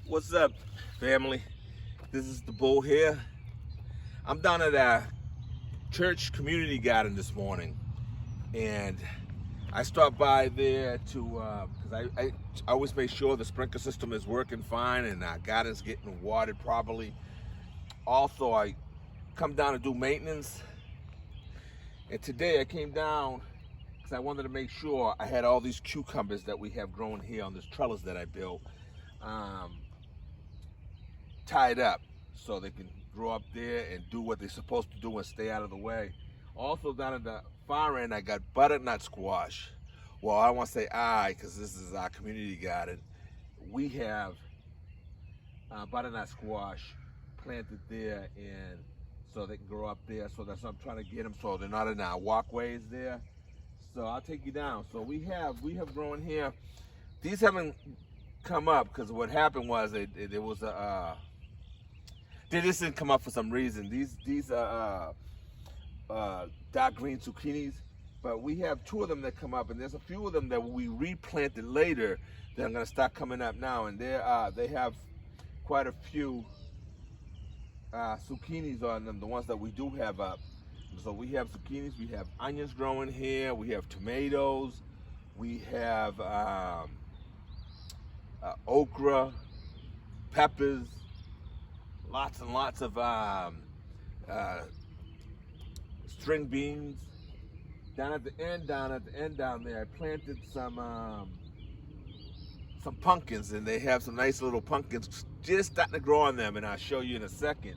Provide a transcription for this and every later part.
What's up, family? This is the Bull here. I'm down at a church community garden this morning, and I stopped by there to because I always make sure the sprinkler system is working fine and our garden's getting watered properly. Also, I come down to do maintenance, and today I came down because I wanted to make sure I had all these cucumbers that we have growing here on this trellis that I built tied up so they can grow up there and do what they're supposed to do and stay out of the way. Also down at the far end, I got butternut squash. Well, I don't want to say I because this is our community garden. We have butternut squash planted there, and so they can grow up there. So that's what I'm trying to get them so they're not in our walkways there. So I'll take you down. So we have grown here. These haven't come up because what happened was there was a they just didn't come up for some reason. These are dark green zucchinis, but we have two of them that come up, and there's a few of them that we replanted later that are going to start coming up now, and they have quite a few zucchinis on them, the ones that we do have up. So we have zucchinis, we have onions growing here, we have tomatoes, we have okra, peppers, lots and lots of string beans. Down at the end down there, I planted some pumpkins, and they have some nice little pumpkins just starting to grow on them, and I'll show you in a second.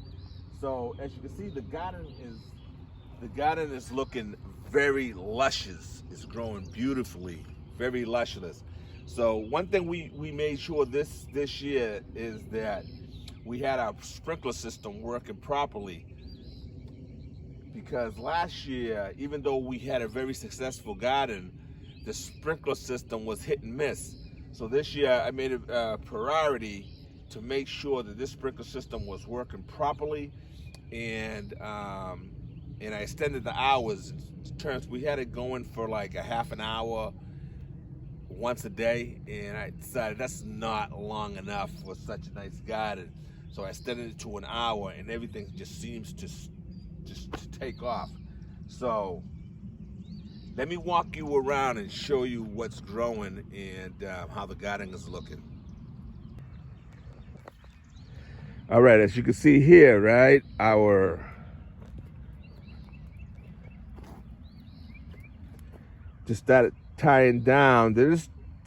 So as you can see, the garden is looking very luscious. It's growing beautifully, very luscious. So one thing we made sure this year is that we had our sprinkler system working properly, because last year, even though we had a very successful garden, the sprinkler system was hit and miss. So this year I made it a priority to make sure that this sprinkler system was working properly, and I extended the hours. In terms, we had it going for like a half an hour once a day, and I decided that's not long enough for such a nice garden. So I extended it to an hour, and everything just seems to take off. So let me walk you around and show you what's growing and how the garden is looking. All right, as you can see here, right, our just started tying down. They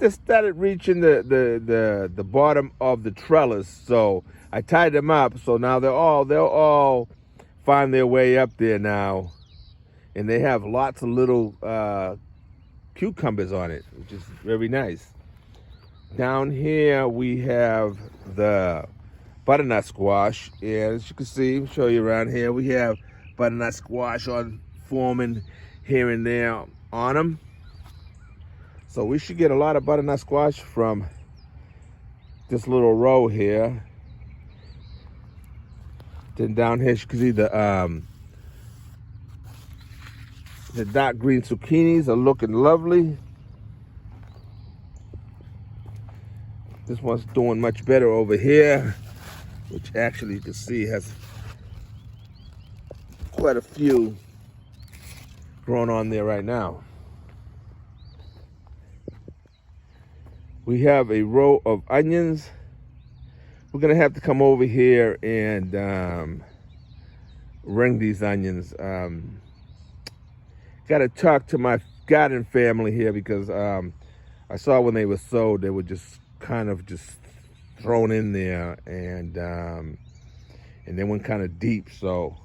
just started reaching the bottom of the trellis. So I tied them up. So now they'll all find their way up there now, and they have lots of little cucumbers on it, which is very nice. Down here we have the butternut squash, and as you can see, I'll show you around here, we have butternut squash on forming here and there on them. So we should get a lot of butternut squash from this little row here. Then down here you can see the dark green zucchinis are looking lovely. This one's doing much better over here, which actually you can see has quite a few growing on there right now. We have a row of onions. We're gonna have to come over here and ring these onions. Gotta talk to my garden family here, because I saw when they were sowed, they were just kind of just thrown in there, and they went kind of deep. So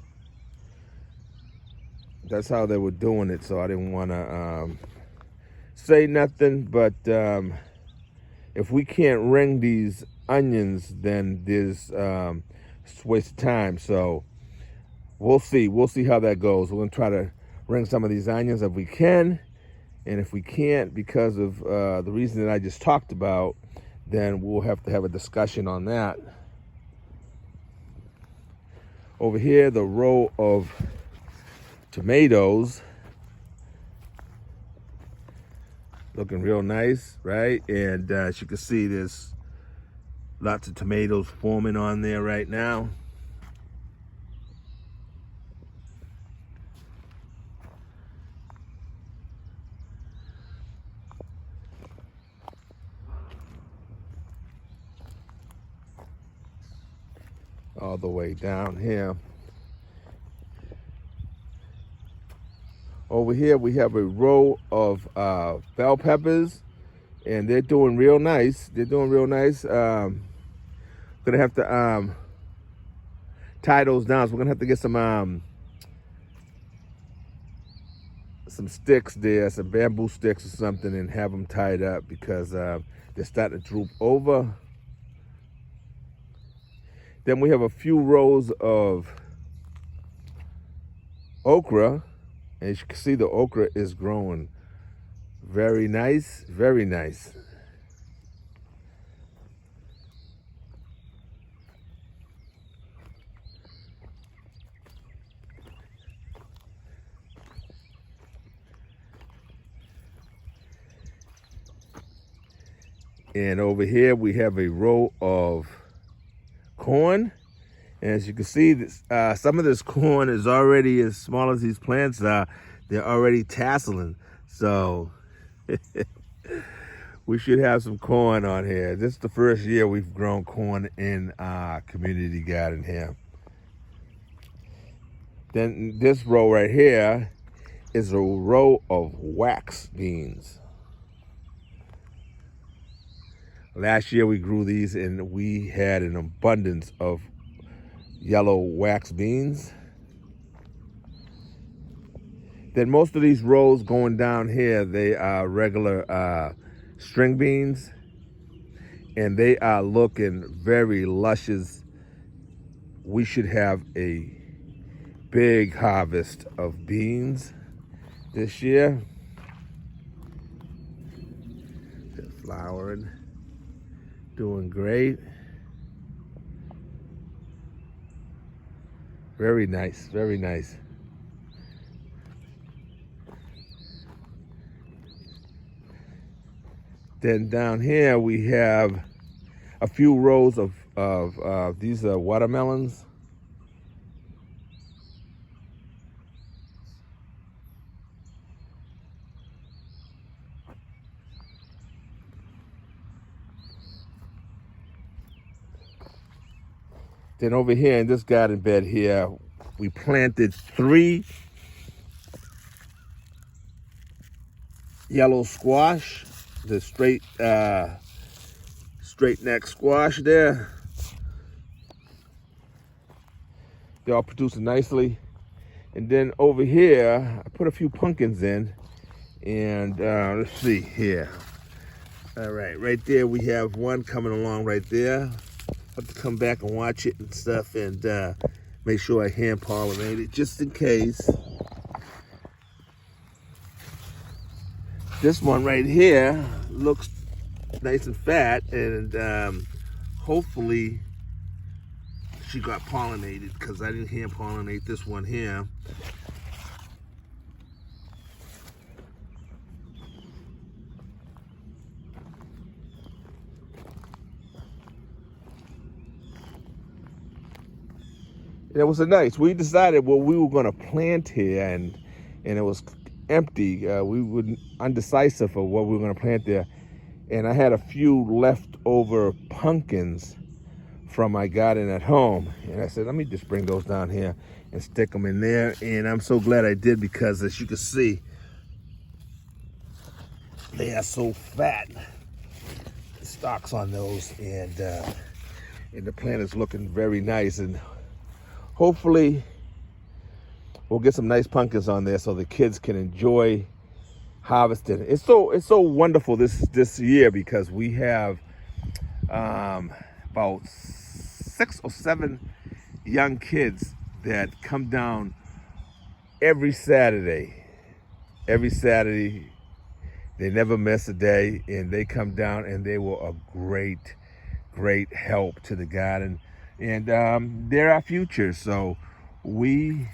that's how they were doing it. So I didn't want to say nothing, but if we can't ring these onions, then there's it's a waste of time. So we'll see how that goes. We're gonna try to ring some of these onions if we can, and if we can't, because of the reason that I just talked about, then we'll have to have a discussion on that. Over here, the row of tomatoes, looking real nice, right? And as you can see, there's Lots of tomatoes forming on there right now. All the way down here. Over here we have a row of bell peppers, and they're doing real nice. They're doing real nice. Gonna have to tie those down. So we're gonna have to get some sticks there, some bamboo sticks or something, and have them tied up because they're starting to droop over. Then we have a few rows of okra. And as you can see, the okra is growing very nice, very nice. And over here we have a row of corn. And as you can see, some of this corn is already, as small as these plants are, they're already tasseling. So we should have some corn on here. This is the first year we've grown corn in our community garden here. Then this row right here is a row of wax beans. Last year we grew these and we had an abundance of yellow wax beans. Then most of these rows going down here, they are regular string beans, and they are looking very luscious. We should have a big harvest of beans this year. They're flowering, doing great. Very nice, very nice. Then down here we have a few rows of these are watermelons. Then over here in this garden bed here, we planted 3 yellow squash, the straight neck squash there. They're all producing nicely. And then over here, I put a few pumpkins in, and let's see here. All right there we have one coming along right there. I'll have to come back and watch it and stuff, and make sure I hand pollinate it just in case. This one right here looks nice and fat, and hopefully she got pollinated because I didn't hand pollinate this one here. It was nice. We decided what we were going to plant here, and it was empty. We were undecisive of what we were going to plant there, and I had a few leftover pumpkins from my garden at home, and I said, let me just bring those down here and stick them in there. And I'm so glad I did, because as you can see, they are so fat. The stalks on those, and the plant is looking very nice, and hopefully we'll get some nice pumpkins on there so the kids can enjoy harvesting. It's so wonderful this year, because we have about 6 or 7 young kids that come down every Saturday. Every Saturday, they never miss a day, and they come down, and they were a great help to the garden. And they're our future, so we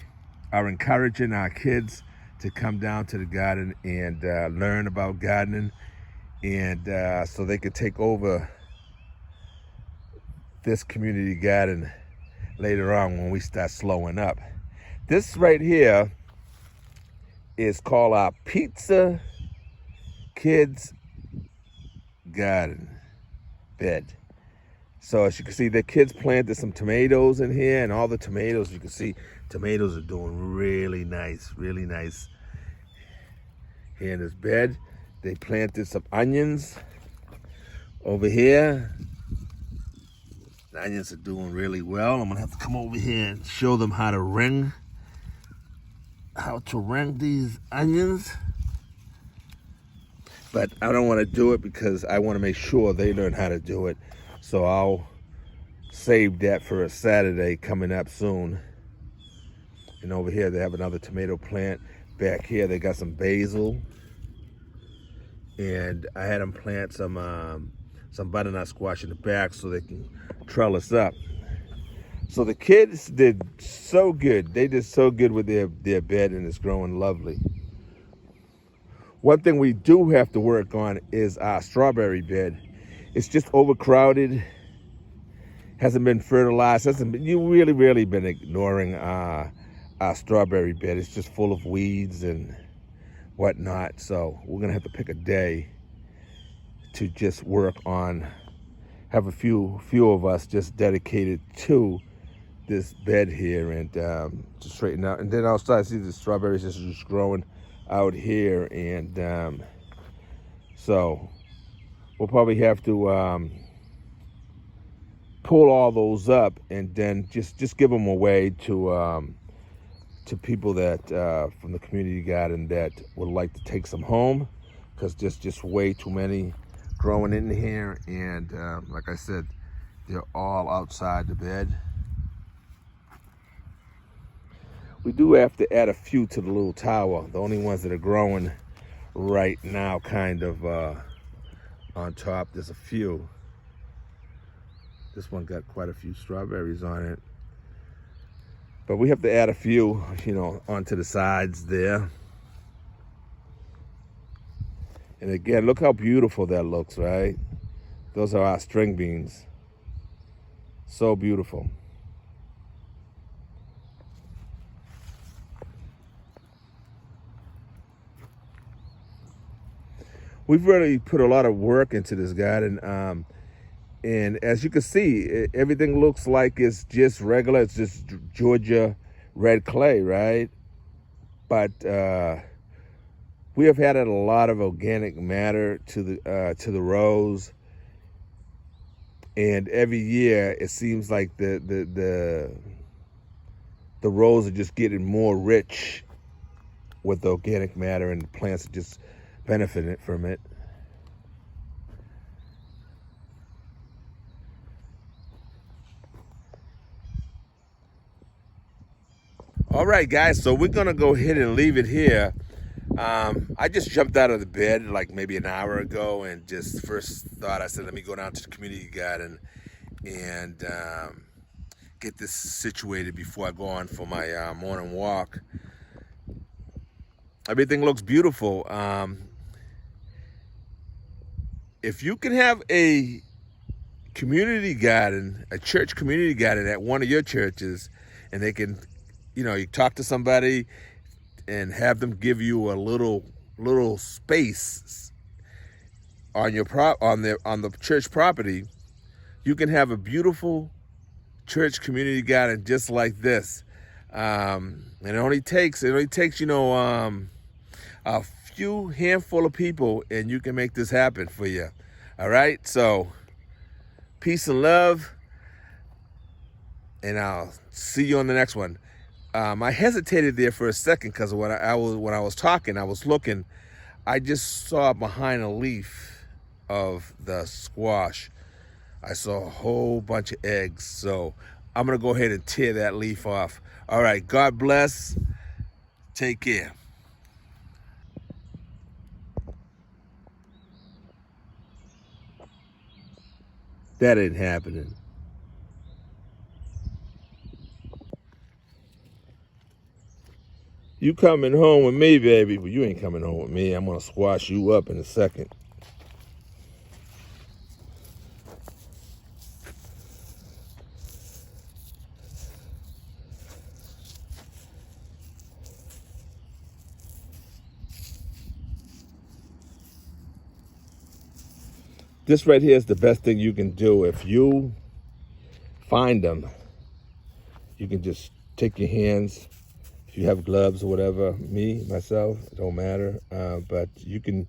are encouraging our kids to come down to the garden and learn about gardening, and so they could take over this community garden later on when we start slowing up. This right here is called our Pizza Kids Garden bed. So as you can see, the kids planted some tomatoes in here, and all the tomatoes, you can see tomatoes are doing really nice here in this bed. They planted some onions over here. The onions are doing really well. I'm gonna have to come over here and show them how to ring these onions. But I don't want to do it because I want to make sure they learn how to do it. So I'll save that for a Saturday coming up soon. And over here they have another tomato plant. Back here they got some basil. And I had them plant some butternut squash in the back so they can trellis up. So the kids did so good. They did so good with their bed, and it's growing lovely. One thing we do have to work on is our strawberry bed. It's just overcrowded, hasn't been fertilized, you really been ignoring our strawberry bed. It's just full of weeds and whatnot. So we're gonna have to pick a day to just work on, have a few of us just dedicated to this bed here, and to straighten out. And then outside, see the strawberries just growing out here, and so we'll probably have to pull all those up and then just give them away to people that from the community garden that would like to take some home, because just way too many growing in here, and like I said, they're all outside the bed. We do have to add a few to the little tower. The only ones that are growing right now kind of on top. There's a few. This one got quite a few strawberries on it. But we have to add a few, onto the sides there. And again, look how beautiful that looks, right? Those are our string beans. So beautiful. We've really put a lot of work into this garden, and as you can see, everything looks like it's just regular. It's just Georgia red clay, right? But we have added a lot of organic matter to the rows, and every year it seems like the rows are just getting more rich with the organic matter, and the plants are just benefiting from it. All right, guys, so we're gonna go ahead and leave it here. I just jumped out of the bed like maybe an hour ago, and just first thought, I said, let me go down to the community garden and get this situated before I go on for my morning walk. Everything looks beautiful. If you can have a community garden, a church community garden at one of your churches, and they can, you talk to somebody and have them give you a little space on your on the church property, you can have a beautiful church community garden just like this. And it only takes a few handful of people, and you can make this happen for you. All right, so peace and love, and I'll see you on the next one. I hesitated there for a second because when I was talking, I was looking. I just saw behind a leaf of the squash, I saw a whole bunch of eggs. So I'm gonna go ahead and tear that leaf off. All right, God bless. Take care. That ain't happening. You coming home with me, baby, but you ain't coming home with me. I'm gonna squash you up in a second. This right here is the best thing you can do. If you find them, you can just take your hands, if you have gloves or whatever, myself, it don't matter, but you can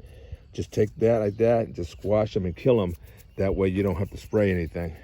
just take that like that, just squash them and kill them. That way you don't have to spray anything.